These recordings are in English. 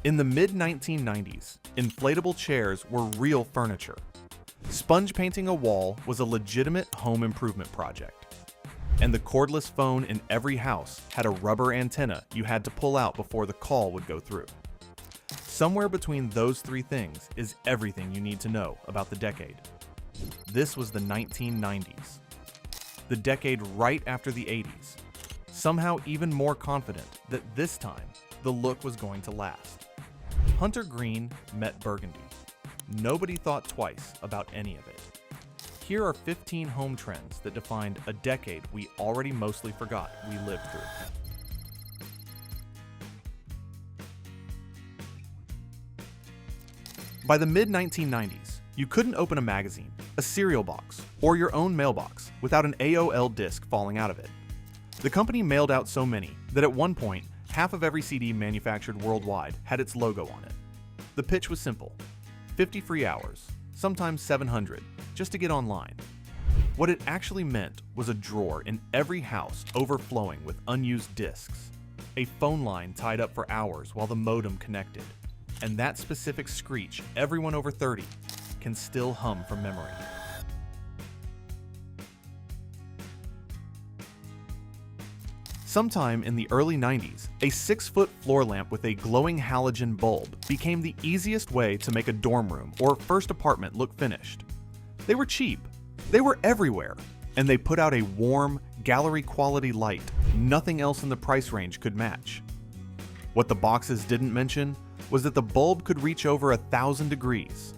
In the mid-1990s, inflatable chairs were real furniture. Sponge painting a wall was a legitimate home improvement project. And the cordless phone in every house had a rubber antenna you had to pull out before the call would go through. Somewhere between those three things is everything you need to know about the decade. This was the 1990s. The decade right after the 80s. Somehow even more confident that this time the look was going to last. Hunter Green met Burgundy. Nobody thought twice about any of it. Here are 15 home trends that defined a decade we already mostly forgot we lived through. By the mid-1990s, you couldn't open a magazine, a cereal box, or your own mailbox without an AOL disc falling out of it. The company mailed out so many that at one point, half of every CD manufactured worldwide had its logo on it. The pitch was simple: 50 free hours, sometimes 700, just to get online. What it actually meant was a drawer in every house overflowing with unused discs, a phone line tied up for hours while the modem connected, and that specific screech everyone over 30 can still hum from memory. Sometime in the early 90s, a 6-foot floor lamp with a glowing halogen bulb became the easiest way to make a dorm room or first apartment look finished. They were cheap, they were everywhere, and they put out a warm, gallery-quality light nothing else in the price range could match. What the boxes didn't mention was that the bulb could reach over 1,000 degrees.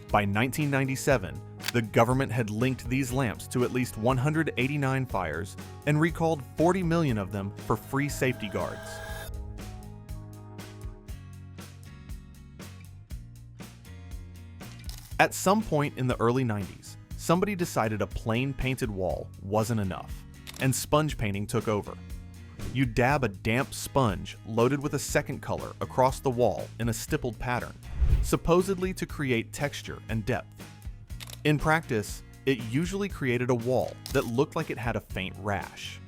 By 1997, the government had linked these lamps to at least 189 fires and recalled 40 million of them for free safety guards. At some point in the early 90s, somebody decided a plain painted wall wasn't enough, and sponge painting took over. You dab a damp sponge loaded with a second color across the wall in a stippled pattern, supposedly to create texture and depth. In practice, it usually created a wall that looked like it had a faint rash.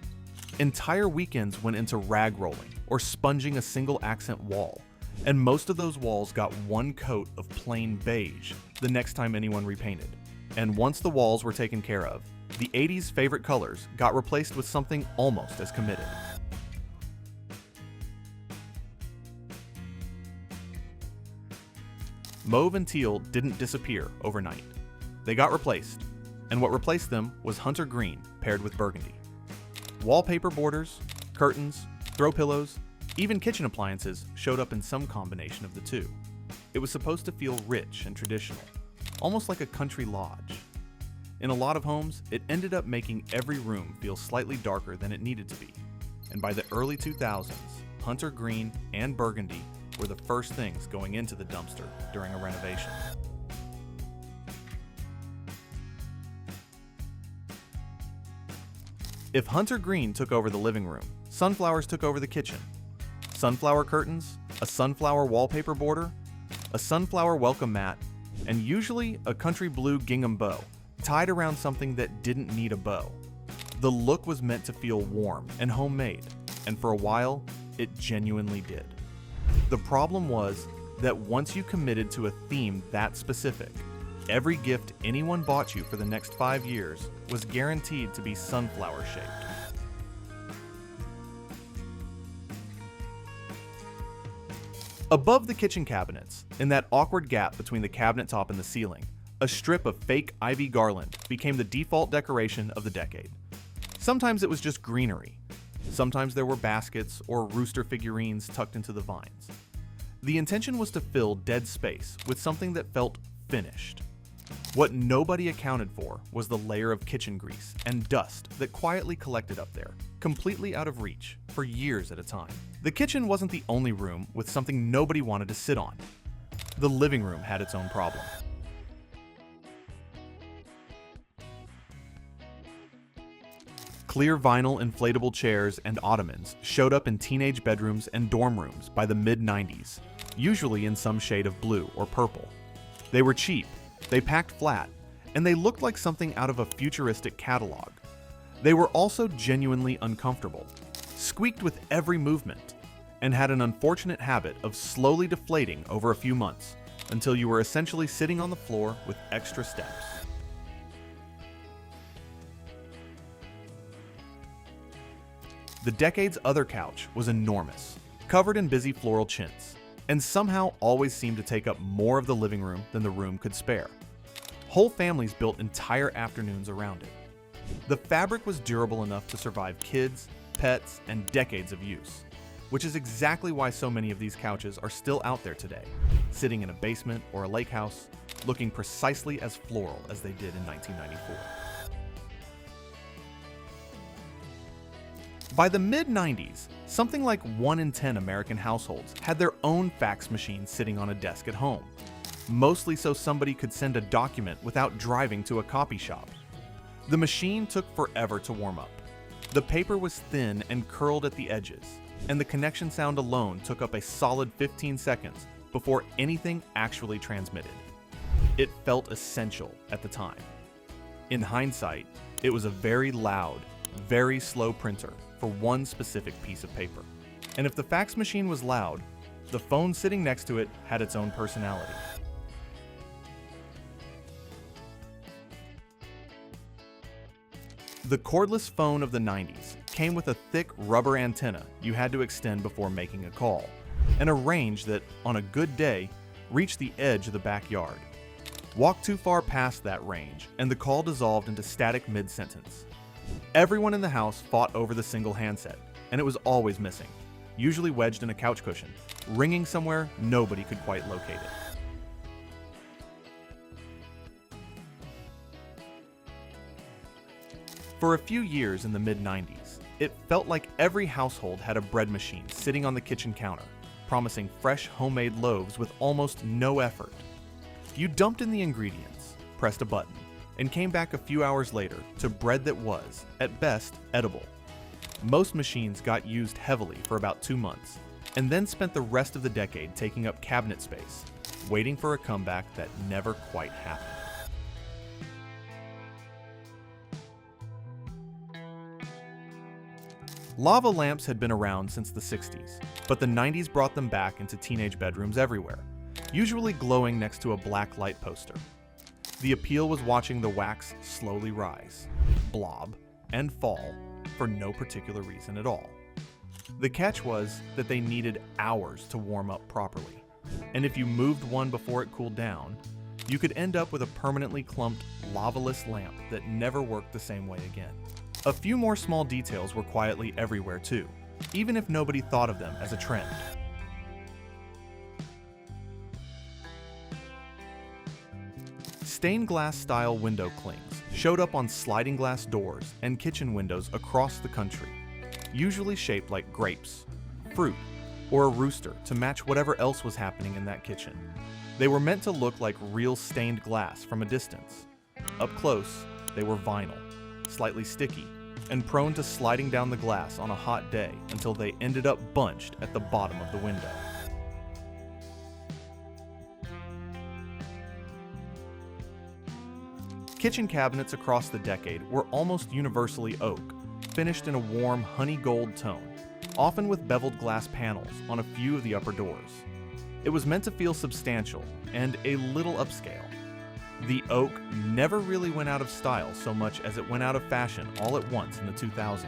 Entire weekends went into rag rolling or sponging a single accent wall, and most of those walls got one coat of plain beige the next time anyone repainted. And once the walls were taken care of, the 80s favorite colors got replaced with something almost as committed. Mauve and teal didn't disappear overnight. They got replaced, and what replaced them was hunter green paired with burgundy. Wallpaper borders, curtains, throw pillows, even kitchen appliances showed up in some combination of the two. It was supposed to feel rich and traditional, almost like a country lodge. In a lot of homes, it ended up making every room feel slightly darker than it needed to be, and by the early 2000s, hunter green and burgundy were the first things going into the dumpster during a renovation. If hunter green took over the living room, sunflowers took over the kitchen. Sunflower curtains, a sunflower wallpaper border, a sunflower welcome mat, and usually a country blue gingham bow tied around something that didn't need a bow. The look was meant to feel warm and homemade, and for a while, it genuinely did. The problem was that once you committed to a theme that specific, every gift anyone bought you for the next 5 years was guaranteed to be sunflower shaped. Above the kitchen cabinets, in that awkward gap between the cabinet top and the ceiling, a strip of fake Ivy Garland became the default decoration of the decade. Sometimes it was just greenery. Sometimes there were baskets or rooster figurines tucked into the vines. The intention was to fill dead space with something that felt finished. What nobody accounted for was the layer of kitchen grease and dust that quietly collected up there, completely out of reach, for years at a time. The kitchen wasn't the only room with something nobody wanted to sit on. The living room had its own problem. Clear vinyl inflatable chairs and ottomans showed up in teenage bedrooms and dorm rooms by the mid-90s, usually in some shade of blue or purple. They were cheap, they packed flat, and they looked like something out of a futuristic catalog. They were also genuinely uncomfortable, squeaked with every movement, and had an unfortunate habit of slowly deflating over a few months until you were essentially sitting on the floor with extra steps. The decade's other couch was enormous, covered in busy floral chintz, and somehow always seemed to take up more of the living room than the room could spare. Whole families built entire afternoons around it. The fabric was durable enough to survive kids, pets, and decades of use, which is exactly why so many of these couches are still out there today, sitting in a basement or a lake house, looking precisely as floral as they did in 1994. By the mid-90s, something like 1 in 10 American households had their own fax machine sitting on a desk at home, mostly so somebody could send a document without driving to a copy shop. The machine took forever to warm up. The paper was thin and curled at the edges, and the connection sound alone took up a solid 15 seconds before anything actually transmitted. It felt essential at the time. In hindsight, it was a very loud, very slow printer for one specific piece of paper. And if the fax machine was loud, the phone sitting next to it had its own personality. The cordless phone of the 90s came with a thick rubber antenna you had to extend before making a call, and a range that, on a good day, reached the edge of the backyard. Walk too far past that range, and the call dissolved into static mid-sentence. Everyone in the house fought over the single handset, and it was always missing, usually wedged in a couch cushion, ringing somewhere nobody could quite locate it. For a few years in the mid-90s, it felt like every household had a bread machine sitting on the kitchen counter, promising fresh homemade loaves with almost no effort. You dumped in the ingredients, pressed a button, and came back a few hours later to bread that was, at best, edible. Most machines got used heavily for about 2 months, and then spent the rest of the decade taking up cabinet space, waiting for a comeback that never quite happened. Lava lamps had been around since the 60s, but the 90s brought them back into teenage bedrooms everywhere, usually glowing next to a black light poster. The appeal was watching the wax slowly rise, blob, and fall for no particular reason at all. The catch was that they needed hours to warm up properly, and if you moved one before it cooled down, you could end up with a permanently clumped, lava-less lamp that never worked the same way again. A few more small details were quietly everywhere too, even if nobody thought of them as a trend. Stained glass style window clings showed up on sliding glass doors and kitchen windows across the country, usually shaped like grapes, fruit, or a rooster to match whatever else was happening in that kitchen. They were meant to look like real stained glass from a distance. Up close, they were vinyl, slightly sticky, and prone to sliding down the glass on a hot day until they ended up bunched at the bottom of the window. Kitchen cabinets across the decade were almost universally oak, finished in a warm honey gold tone, often with beveled glass panels on a few of the upper doors. It was meant to feel substantial and a little upscale. The oak never really went out of style so much as it went out of fashion all at once in the 2000s,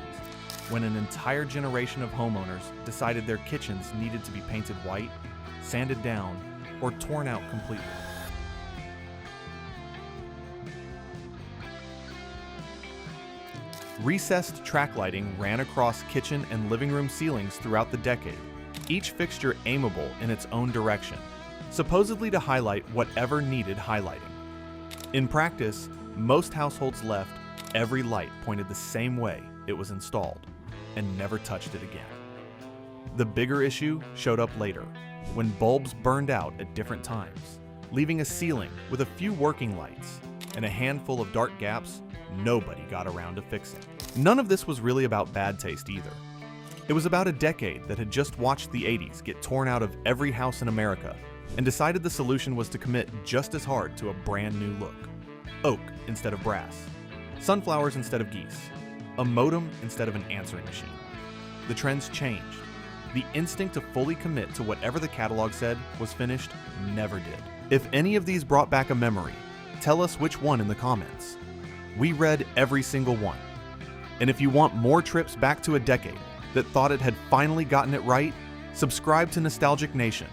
when an entire generation of homeowners decided their kitchens needed to be painted white, sanded down, or torn out completely. Recessed track lighting ran across kitchen and living room ceilings throughout the decade, each fixture aimable in its own direction, supposedly to highlight whatever needed highlighting. In practice, most households left every light pointed the same way it was installed, and never touched it again. The bigger issue showed up later, when bulbs burned out at different times, leaving a ceiling with a few working lights and a handful of dark gaps nobody got around to fixing. None of this was really about bad taste either. It was about a decade that had just watched the 80s get torn out of every house in America and decided the solution was to commit just as hard to a brand new look. Oak instead of brass, sunflowers instead of geese, a modem instead of an answering machine. The trends changed, The instinct to fully commit to whatever the catalog said was finished never did. If any of these brought back a memory, tell us which one in the comments. We read every single one. And if you want more trips back to a decade that thought it had finally gotten it right, subscribe to Nostalgic Nation